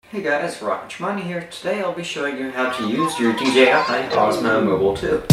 Hey guys, Rocket Money here. Today I'll be showing you how to use your DJI Osmo Mobile 2.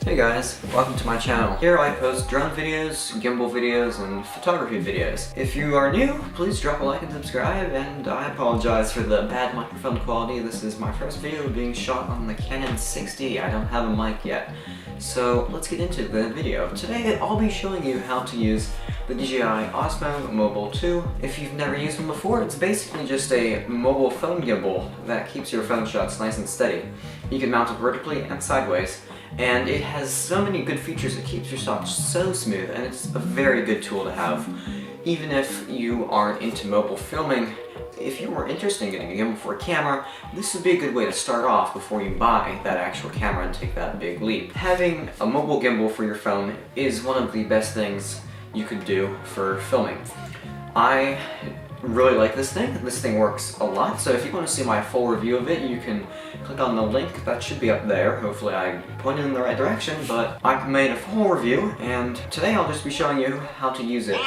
Hey guys, welcome to my channel. Here I post drone videos, gimbal videos, and photography videos. If you are new, please drop a like and subscribe, and I apologize for the bad microphone quality. This is my first video being shot on the Canon 60. I don't have a mic yet. So let's get into the video. Today I'll be showing you how to use the DJI Osmo Mobile 2. If you've never used one before, it's basically just a mobile phone gimbal that keeps your phone shots nice and steady. You can mount it vertically and sideways. And it has so many good features. It keeps your shots so smooth, and it's a very good tool to have. Even if you aren't into mobile filming, if you were interested in getting a gimbal for a camera, this would be a good way to start off before you buy that actual camera and take that big leap. Having a mobile gimbal for your phone is one of the best things you could do for filming. I really like this thing. This thing works a lot, so if you want to see my full review of it, you can click on the link that should be up there. Hopefully I pointed in the right direction, but I've made a full review, and today I'll just be showing you how to use it.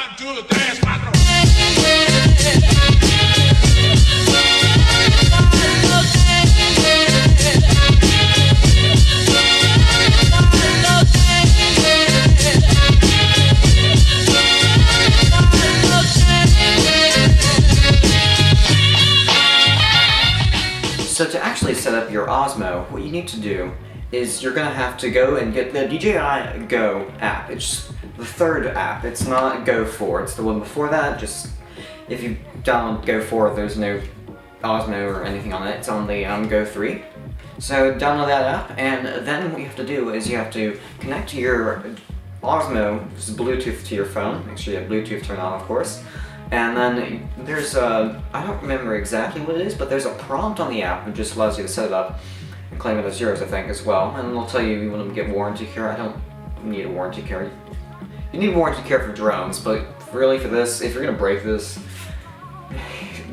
So to actually set up your Osmo, what you need to do is you're gonna have to go and get the DJI Go app. It's the third app. It's not Go 4. It's the one before that. Just if you download Go 4, there's no Osmo or anything on it. It's on the Go 3. So download that app, and then what you have to do is you have to connect your Osmo's Bluetooth to your phone. Make sure you have Bluetooth turned on, of course. And then there's I don't remember exactly what it is, but there's a prompt on the app that just allows you to set it up and claim it as yours, I think, as well. And it'll tell you want to get warranty care. I don't need a warranty care. You need warranty care for drones, but really for this, if you're gonna break this,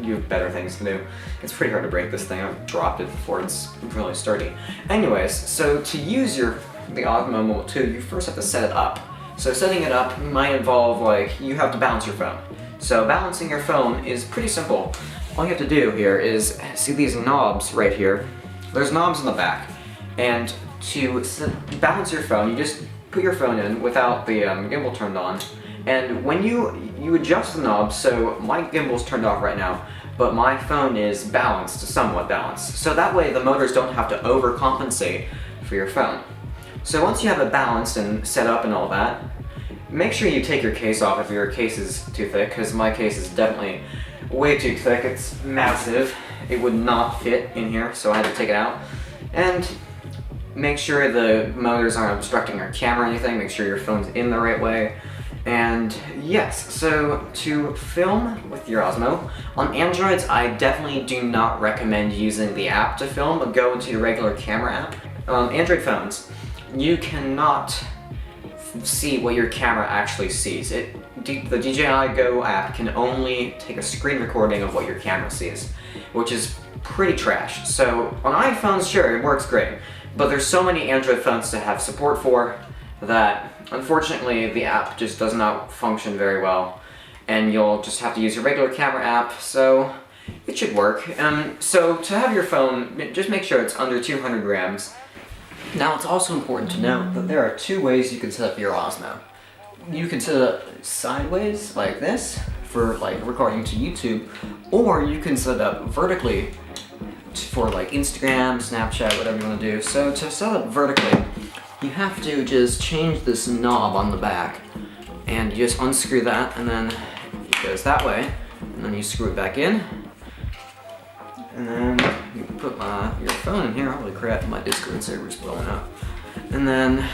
you have better things to do. It's pretty hard to break this thing. I've dropped it before. It's really sturdy. Anyways, so to use the Osmo Mobile 2, you first have to set it up. So setting it up might involve, like, you have to balance your phone. So balancing your phone is pretty simple. All you have to do here is, see these knobs right here? There's knobs in the back. And to balance your phone, you just put your phone in without the gimbal turned on. And when you adjust the knobs, so my gimbal's turned off right now, but my phone is balanced, somewhat balanced. So that way the motors don't have to overcompensate for your phone. So once you have it balanced and set up and all that, make sure you take your case off if your case is too thick, because my case is definitely way too thick. It's massive. It would not fit in here, so I had to take it out. And make sure the motors aren't obstructing your camera or anything. Make sure your phone's in the right way. And yes, so to film with your Osmo, on Androids I definitely do not recommend using the app to film, but go into your regular camera app. On Android phones, you cannot see what your camera actually sees. The DJI Go app can only take a screen recording of what your camera sees, which is pretty trash. So on iPhones, sure, it works great, but there's so many Android phones to have support for that unfortunately the app just does not function very well, and you'll just have to use your regular camera app, so it should work. So to have your phone, just make sure it's under 200 grams. Now it's also important to note that there are two ways you can set up your Osmo. You can set it up sideways like this for like recording to YouTube, or you can set it up vertically for like Instagram, Snapchat, whatever you want to do. So to set it up vertically, you have to just change this knob on the back, and you just unscrew that, and then it goes that way, and then you screw it back in. And then you put your phone in here. Holy crap, my Discord server's blowing up. And then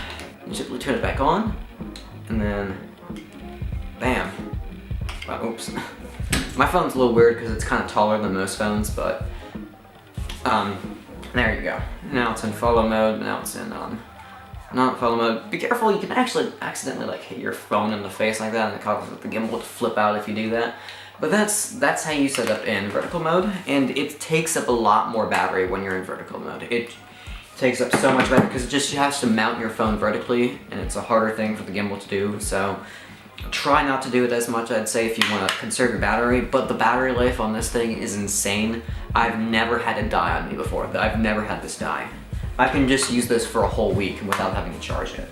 you simply turn it back on, and then bam. Wow, oops. My phone's a little weird because it's kind of taller than most phones, but there you go. Now it's in follow mode. Now it's in not follow mode. Be careful, you can actually accidentally like hit your phone in the face like that, and it causes the gimbal to flip out if you do that. But that's how you set up in vertical mode, and it takes up a lot more battery when you're in vertical mode. It takes up so much battery because it just has to mount your phone vertically, and it's a harder thing for the gimbal to do, so try not to do it as much, I'd say, if you want to conserve your battery, but the battery life on this thing is insane. I've never had it die on me before. I've never had this die. I can just use this for a whole week without having to charge it.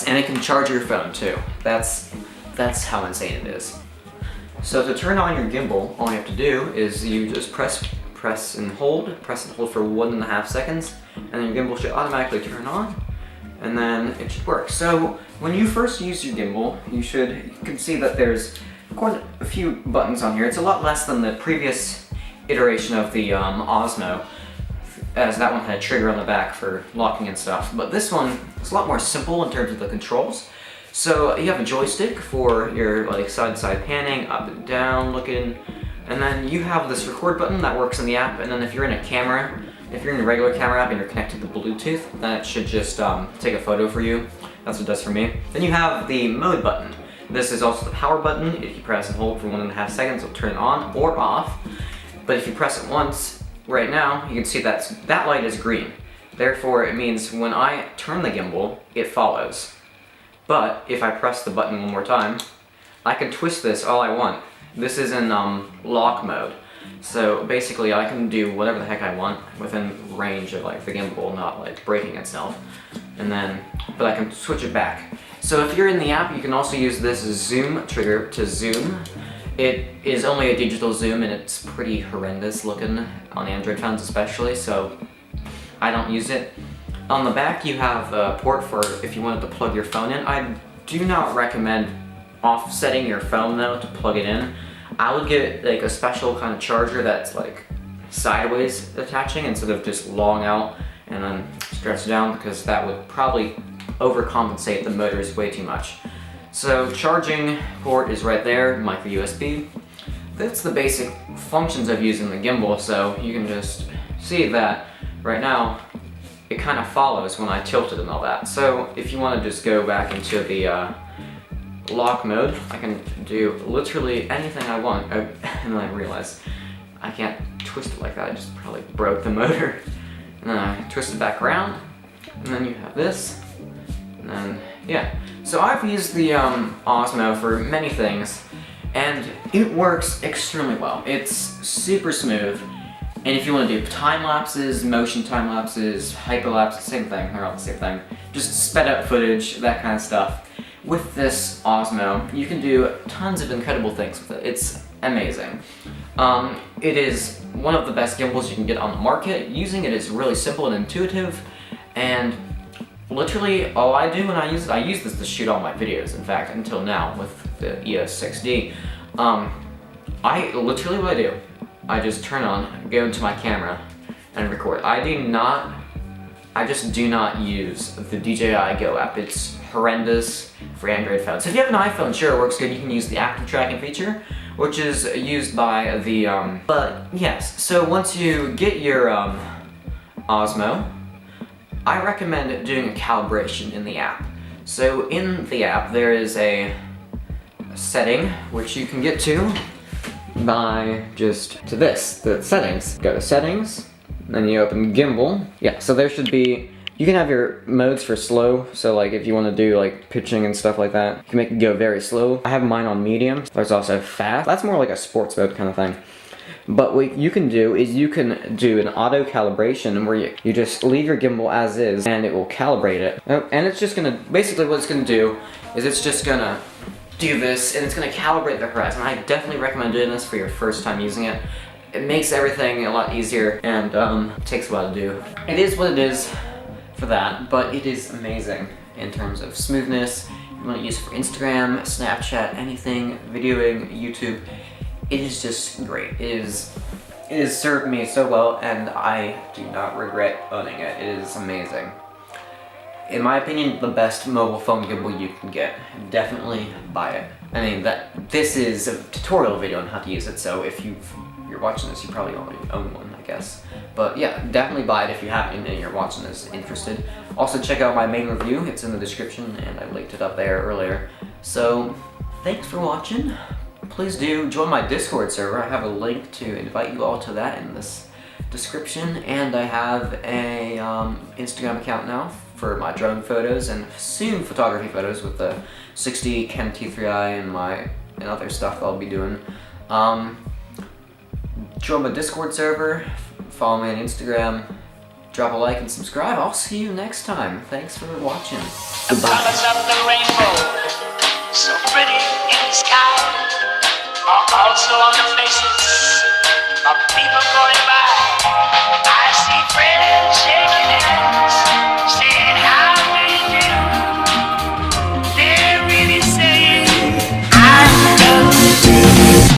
And it can charge your phone too. That's how insane it is. So to turn on your gimbal, all you have to do is you just press and hold for 1.5 seconds, and then your gimbal should automatically turn on, and then it should work. So when you first use your gimbal, you can see that there's quite a few buttons on here. It's a lot less than the previous iteration of the Osmo, as that one had a trigger on the back for locking and stuff. But this one is a lot more simple in terms of the controls. So you have a joystick for your like side-to-side panning, up and down looking, and then you have this record button that works in the app, and then if you're in a regular camera app and you're connected to Bluetooth, then it should just take a photo for you. That's what it does for me. Then you have the mode button. This is also the power button. If you press and hold for 1.5 seconds, it'll turn it on or off. But if you press it once, right now, you can see that light is green. Therefore, it means when I turn the gimbal, it follows. But if I press the button one more time, I can twist this all I want. This is in lock mode. So basically I can do whatever the heck I want within range of like the gimbal not like breaking itself. But I can switch it back. So if you're in the app, you can also use this zoom trigger to zoom. It is only a digital zoom and it's pretty horrendous looking on Android phones especially, so I don't use it. On the back you have a port for if you wanted to plug your phone in. I do not recommend offsetting your phone though to plug it in. I would get like a special kind of charger that's like sideways attaching instead of just long out and then stretched down, because that would probably overcompensate the motors way too much. So charging port is right there, micro USB. That's the basic functions of using the gimbal, so you can just see that right now it kind of follows when I tilt it and all that. So if you want to just go back into the lock mode, I can do literally anything I want. And then I realized I can't twist it like that. I just probably broke the motor. And then I twist it back around, and then you have this, and then yeah. So I've used the Osmo for many things, and it works extremely well. It's super smooth, and if you want to do time lapses, motion time lapses, hyperlapse, same thing. They're all the same thing. Just sped up footage, that kind of stuff. With this Osmo, you can do tons of incredible things with it. It's amazing. It is one of the best gimbals you can get on the market. Using it is really simple and intuitive, and literally all I do when I use this to shoot all my videos, in fact, until now with the EOS 6D. Literally what I do, I just turn on, go into my camera, and record. I just do not use the DJI Go app. It's horrendous for Android phones. So if you have an iPhone, sure, it works good. You can use the active tracking feature, which is used by the, but yes. So once you get your Osmo, I recommend doing a calibration in the app. So in the app, there is a setting which you can get to by just to this, the settings. Go to settings, then you open gimbal. Yeah, so there should be, you can have your modes for slow, so like if you want to do like pitching and stuff like that, you can make it go very slow. I have mine on medium. There's also fast. That's more like a sports mode kind of thing. But what you can do is you can do an auto calibration where you just leave your gimbal as is and it will calibrate it. And it's just gonna, basically what it's gonna do is it's just gonna do this and it's gonna calibrate the horizon. I definitely recommend doing this for your first time using it. It makes everything a lot easier and it takes a while to do. It is what it is for that, but it is amazing in terms of smoothness. You want to use it for Instagram, Snapchat, anything, videoing, YouTube. It is just great. It has served me so well, and I do not regret owning it. It is amazing. In my opinion, the best mobile phone gimbal you can get. Definitely buy it. I mean, this is a tutorial video on how to use it, so if you're watching this, you probably already own one, I guess. But yeah, definitely buy it if you haven't and you're watching this interested. Also check out my main review, it's in the description, and I linked it up there earlier. So, thanks for watching. please do join my Discord server. I have a link to invite you all to that in this description, and I have a Instagram account now for my drone photos and soon photography photos with the 60 Canon T3i and other stuff I'll be doing. Join my Discord server, follow me on Instagram, drop a like and subscribe. I'll see you next time. Thanks for watching. The colors of the rainbow, so pretty in the sky, are also on the faces of people going by.